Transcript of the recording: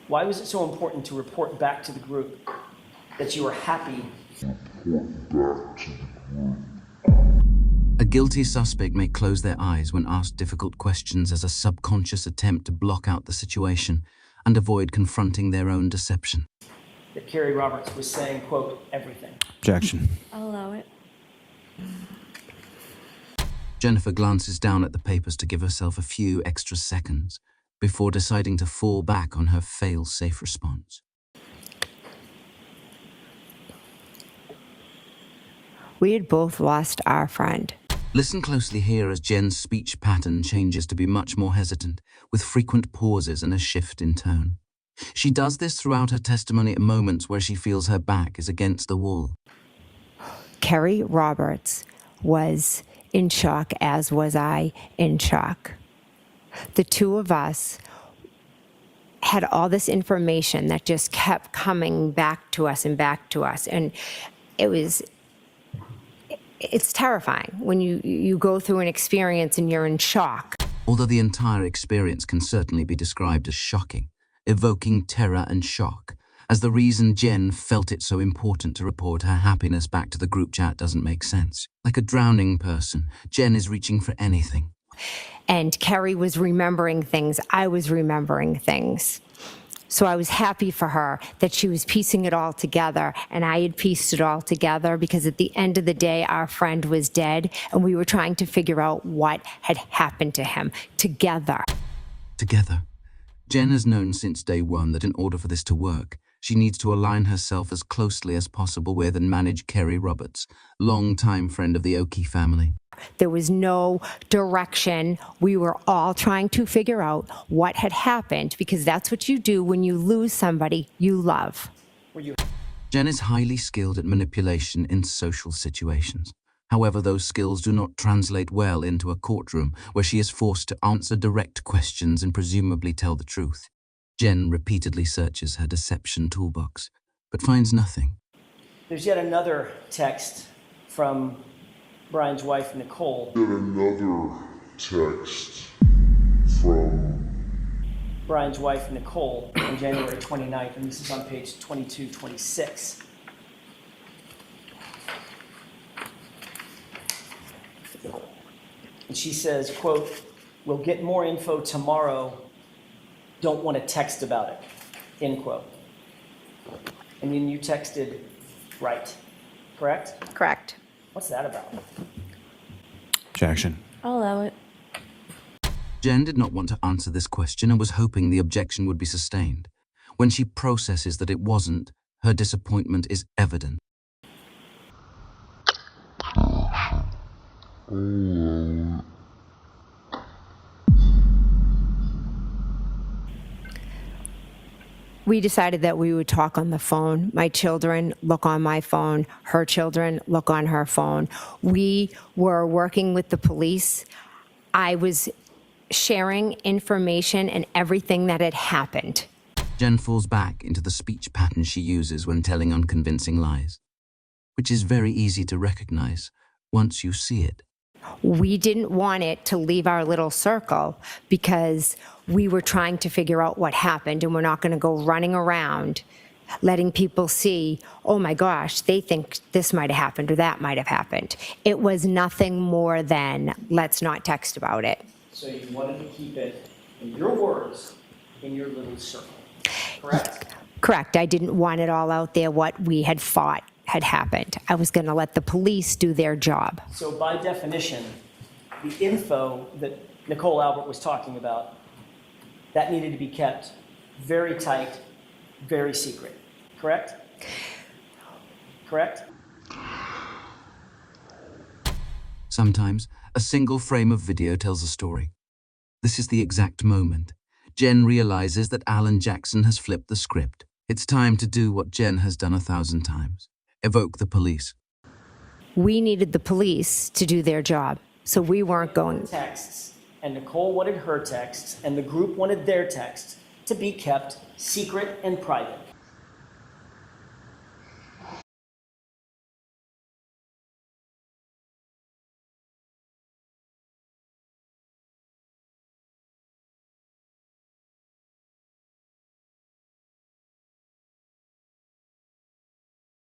Why was it so important to report back to the group that you were happy? A guilty suspect may close their eyes when asked difficult questions as a subconscious attempt to block out the situation and avoid confronting their own deception. That Kerry Roberts was saying, quote, everything. Objection. I'll allow it. Jennifer glances down at the papers to give herself a few extra seconds before deciding to fall back on her fail-safe response. We had both lost our friend. Listen closely here as Jen's speech pattern changes to be much more hesitant, with frequent pauses and a shift in tone. She does this throughout her testimony at moments where she feels her back is against the wall. Kerry Roberts was in shock, as was I in shock. The two of us had all this information that just kept coming back to us and back to us. And it's terrifying when you go through an experience and you're in shock. Although the entire experience can certainly be described as shocking, evoking terror and shock, as the reason Jen felt it so important to report her happiness back to the group chat doesn't make sense. Like a drowning person, Jen is reaching for anything. And Kerry was remembering things. I was remembering things. So I was happy for her that she was piecing it all together, and I had pieced it all together because at the end of the day, our friend was dead, and we were trying to figure out what had happened to him together. Together. Jen has known since day one that in order for this to work, she needs to align herself as closely as possible with and manage Kerry Roberts, longtime friend of the Oakey family. There was no direction. We were all trying to figure out what had happened, because that's what you do when you lose somebody you love. Jen is highly skilled at manipulation in social situations. However, those skills do not translate well into a courtroom where she is forced to answer direct questions and presumably tell the truth. Jen repeatedly searches her deception toolbox, but finds nothing. There's yet another text from Brian's wife, Nicole. Brian's wife, Nicole, on January 29th, and this is on page 2226. And she says, quote, "We'll get more info tomorrow. Don't want to text about it," end quote. And then you texted, right, correct? Correct. What's that about? Objection. I'll allow it. Jen did not want to answer this question and was hoping the objection would be sustained. When she processes that it wasn't, her disappointment is evident. We decided that we would talk on the phone. My children look on my phone. Her children look on her phone. We were working with the police. I was sharing information and everything that had happened. Jen falls back into the speech pattern she uses when telling unconvincing lies, which is very easy to recognize once you see it. We didn't want it to leave our little circle because we were trying to figure out what happened, and we're not going to go running around letting people see, oh my gosh, they think this might have happened or that might have happened. It was nothing more than, let's not text about it. So you wanted to keep it, in your words, in your little circle, correct? Correct. I didn't want it all out there, what we had thought had happened. I was going to let the police do their job. So by definition, the info that Nicole Albert was talking about, that needed to be kept very tight, very secret, correct? Correct? Sometimes, a single frame of video tells a story. This is the exact moment. Jen realizes that Alan Jackson has flipped the script. It's time to do what Jen has done 1,000 times. Evoke the police. We needed the police to do their job, so we weren't going. Texts, and Nicole wanted her texts, and the group wanted their texts to be kept secret and private.